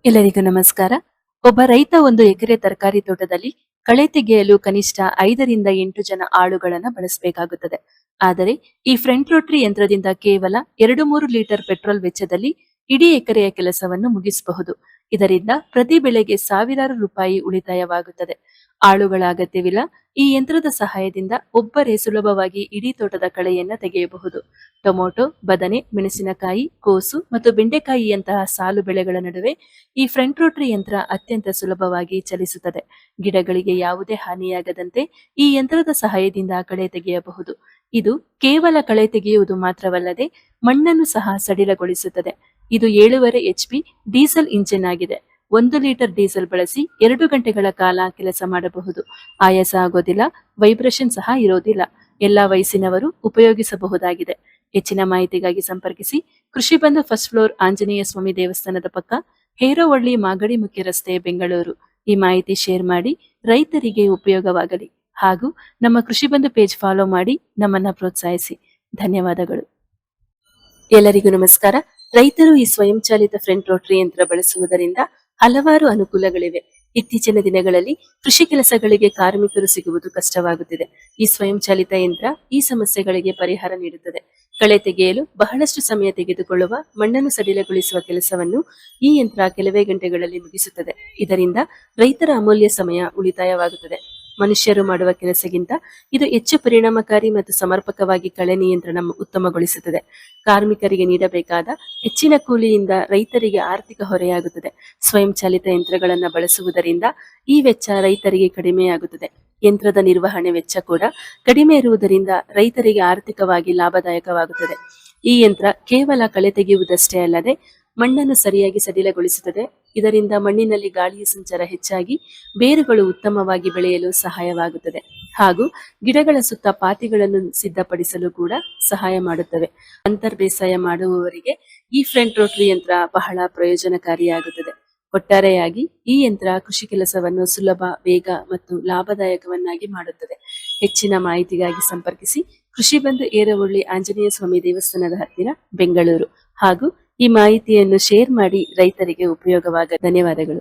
ಎಲ್ಲರಿಗೂ ನಮಸ್ಕಾರ. ಒಬ್ಬ ರೈತ ಒಂದು ಎಕರೆ ತರಕಾರಿ ತೋಟದಲ್ಲಿ ಕಳೆ ತೆಗೆಯಲು ಕನಿಷ್ಠ 5ರಿಂದ 8 ಜನ ಆಳುಗಳನ್ನ ಬಳಸಬೇಕಾಗುತ್ತದೆ. ಆದರೆ ಈ ಫ್ರಂಟ್ ರೋಟರಿ ಯಂತ್ರದಿಂದ ಕೇವಲ 2-3 ಲೀಟರ್ ಪೆಟ್ರೋಲ್ ವೆಚ್ಚದಲ್ಲಿ ಇಡೀ ಎಕರೆಯ ಕೆಲಸವನ್ನು ಮುಗಿಸಬಹುದು. ಇದರಿಂದ ಪ್ರತಿ ಬೆಳೆಗೆ ಸಾವಿರಾರು ರೂಪಾಯಿ ಉಳಿತಾಯವಾಗುತ್ತದೆ. ಆಳುಗಳ ಅಗತ್ಯವಿಲ್ಲ. ಈ ಯಂತ್ರದ ಸಹಾಯದಿಂದ ಒಬ್ಬರೇ ಸುಲಭವಾಗಿ ಇಡೀ ತೋಟದ ಕಳೆಯನ್ನ ತೆಗೆಯಬಹುದು. ಟೊಮೊಟೊ, ಬದನೆ, ಮೆಣಸಿನಕಾಯಿ, ಕೋಸು ಮತ್ತು ಬೆಂಡೆಕಾಯಿಯಂತಹ ಸಾಲು ಬೆಳೆಗಳ ನಡುವೆ ಈ ಫ್ರಂಟ್ ರೋಟರಿ ಯಂತ್ರ ಅತ್ಯಂತ ಸುಲಭವಾಗಿ ಚಲಿಸುತ್ತದೆ. ಗಿಡಗಳಿಗೆ ಯಾವುದೇ ಹಾನಿಯಾಗದಂತೆ ಈ ಯಂತ್ರದ ಸಹಾಯದಿಂದ ಕಳೆ ತೆಗೆಯಬಹುದು. ಇದು ಕೇವಲ ಕಳೆ ತೆಗೆಯುವುದು ಮಾತ್ರವಲ್ಲದೆ ಮಣ್ಣನ್ನು ಸಹ ಸಡಿಲಗೊಳಿಸುತ್ತದೆ. ಇದು 7.5 HP ಡೀಸೆಲ್ ಇಂಜಿನ್ ಆಗಿದೆ. 1 ಲೀಟರ್ ಡೀಸೆಲ್ ಬಳಸಿ 2 ಗಂಟೆಗಳ ಕಾಲ ಕೆಲಸ ಮಾಡಬಹುದು. ಆಯಾಸ ಆಗೋದಿಲ್ಲ, ವೈಬ್ರೇಷನ್ ಸಹ ಇರೋದಿಲ್ಲ. ಎಲ್ಲಾ ವಯಸ್ಸಿನವರು ಉಪಯೋಗಿಸಬಹುದಾಗಿದೆ. ಹೆಚ್ಚಿನ ಮಾಹಿತಿಗಾಗಿ ಸಂಪರ್ಕಿಸಿ. ಕೃಷಿ ಬಂಧು ಫಸ್ಟ್ ಫ್ಲೋರ್, ಆಂಜನೇಯ ಸ್ವಾಮಿ ದೇವಸ್ಥಾನದ ಪಕ್ಕ, ಹೇರೋವಳ್ಳಿ, ಮಾಗಡಿ ಮುಖ್ಯ ರಸ್ತೆ, ಬೆಂಗಳೂರು. ಈ ಮಾಹಿತಿ ಶೇರ್ ಮಾಡಿ ರೈತರಿಗೆ ಉಪಯೋಗವಾಗಲಿ. ಹಾಗೂ ನಮ್ಮ ಕೃಷಿ ಬಂಧು ಪೇಜ್ ಫಾಲೋ ಮಾಡಿ ನಮ್ಮನ್ನ ಪ್ರೋತ್ಸಾಹಿಸಿ. ಧನ್ಯವಾದಗಳು. ಎಲ್ಲರಿಗೂ ನಮಸ್ಕಾರ. ರೈತರು ಈ ಸ್ವಯಂಚಾಲಿತ ಫ್ರಂಟ್ ರೋಟರಿ ಯಂತ್ರ ಬಳಸುವುದರಿಂದ ಹಲವಾರು ಅನುಕೂಲಗಳಿವೆ. ಇತ್ತೀಚಿನ ದಿನಗಳಲ್ಲಿ ಕೃಷಿ ಕೆಲಸಗಳಿಗೆ ಕಾರ್ಮಿಕರು ಸಿಗುವುದು ಕಷ್ಟವಾಗುತ್ತಿದೆ. ಈ ಸ್ವಯಂಚಾಲಿತ ಯಂತ್ರ ಈ ಸಮಸ್ಯೆಗಳಿಗೆ ಪರಿಹಾರ ನೀಡುತ್ತದೆ. ಕಳೆ ತೆಗೆಯಲು ಬಹಳಷ್ಟು ಸಮಯ ತೆಗೆದುಕೊಳ್ಳುವ ಮಣ್ಣನ್ನು ಸಡಿಲಗೊಳಿಸುವ ಕೆಲಸವನ್ನು ಈ ಯಂತ್ರ ಕೆಲವೇ ಗಂಟೆಗಳಲ್ಲಿ ಮುಗಿಸುತ್ತದೆ. ಇದರಿಂದ ರೈತರ ಅಮೂಲ್ಯ ಸಮಯ ಉಳಿತಾಯವಾಗುತ್ತದೆ. ಮನುಷ್ಯರು ಮಾಡುವ ಕೆಲಸಗಿಂತ ಇದು ಹೆಚ್ಚು ಪರಿಣಾಮಕಾರಿ ಮತ್ತು ಸಮರ್ಪಕವಾಗಿ ಕಳೆ ನಿಯಂತ್ರಣ ಉತ್ತಮಗೊಳಿಸುತ್ತದೆ. ಕಾರ್ಮಿಕರಿಗೆ ನೀಡಬೇಕಾದ ಹೆಚ್ಚಿನ ಕೂಲಿಯಿಂದ ರೈತರಿಗೆ ಆರ್ಥಿಕ ಹೊರೆಯಾಗುತ್ತದೆ. ಸ್ವಯಂಚಾಲಿತ ಯಂತ್ರಗಳನ್ನು ಬಳಸುವುದರಿಂದ ಈ ವೆಚ್ಚ ರೈತರಿಗೆ ಕಡಿಮೆಯಾಗುತ್ತದೆ. ಯಂತ್ರದ ನಿರ್ವಹಣೆ ವೆಚ್ಚ ಕೂಡ ಕಡಿಮೆ ಇರುವುದರಿಂದ ರೈತರಿಗೆ ಆರ್ಥಿಕವಾಗಿ ಲಾಭದಾಯಕವಾಗುತ್ತದೆ. ಈ ಯಂತ್ರ ಕೇವಲ ಕಳೆ ತೆಗೆಯುವುದಷ್ಟೇ ಅಲ್ಲದೆ ಮಣ್ಣನ್ನು ಸರಿಯಾಗಿ ಸಡಿಲಗೊಳಿಸುತ್ತದೆ. ಇದರಿಂದ ಮಣ್ಣಿನಲ್ಲಿ ಗಾಳಿಯ ಸಂಚಾರ ಹೆಚ್ಚಾಗಿ ಬೇರುಗಳು ಉತ್ತಮವಾಗಿ ಬೆಳೆಯಲು ಸಹಾಯವಾಗುತ್ತದೆ. ಹಾಗೂ ಗಿಡಗಳ ಸುತ್ತ ಪಾತಿಗಳನ್ನು ಸಿದ್ಧಪಡಿಸಲು ಕೂಡ ಸಹಾಯ ಮಾಡುತ್ತವೆ. ಅಂತರ್ ಬೇಸಾಯ ಮಾಡುವವರಿಗೆ ಈ ಫ್ರಂಟ್ ರೋಟರಿ ಯಂತ್ರ ಬಹಳ ಪ್ರಯೋಜನಕಾರಿಯಾಗುತ್ತದೆ. ಒಟ್ಟಾರೆಯಾಗಿ ಈ ಯಂತ್ರ ಕೃಷಿ ಕೆಲಸವನ್ನು ಸುಲಭ, ವೇಗ ಮತ್ತು ಲಾಭದಾಯಕವನ್ನಾಗಿ ಮಾಡುತ್ತದೆ. ಹೆಚ್ಚಿನ ಮಾಹಿತಿಗಾಗಿ ಸಂಪರ್ಕಿಸಿ. ಕೃಷಿ ಬಂಧು, ಹೇರೋವಳ್ಳಿ, ಆಂಜನೇಯ ಸ್ವಾಮಿ ದೇವಸ್ಥಾನದ ಹತ್ತಿರ, ಬೆಂಗಳೂರು. ಹಾಗೂ ಈ ಮಾಹಿತಿಯನ್ನು ಶೇರ್ ಮಾಡಿ ರೈತರಿಗೆ ಉಪಯೋಗವಾಗಲಿ. ಧನ್ಯವಾದಗಳು.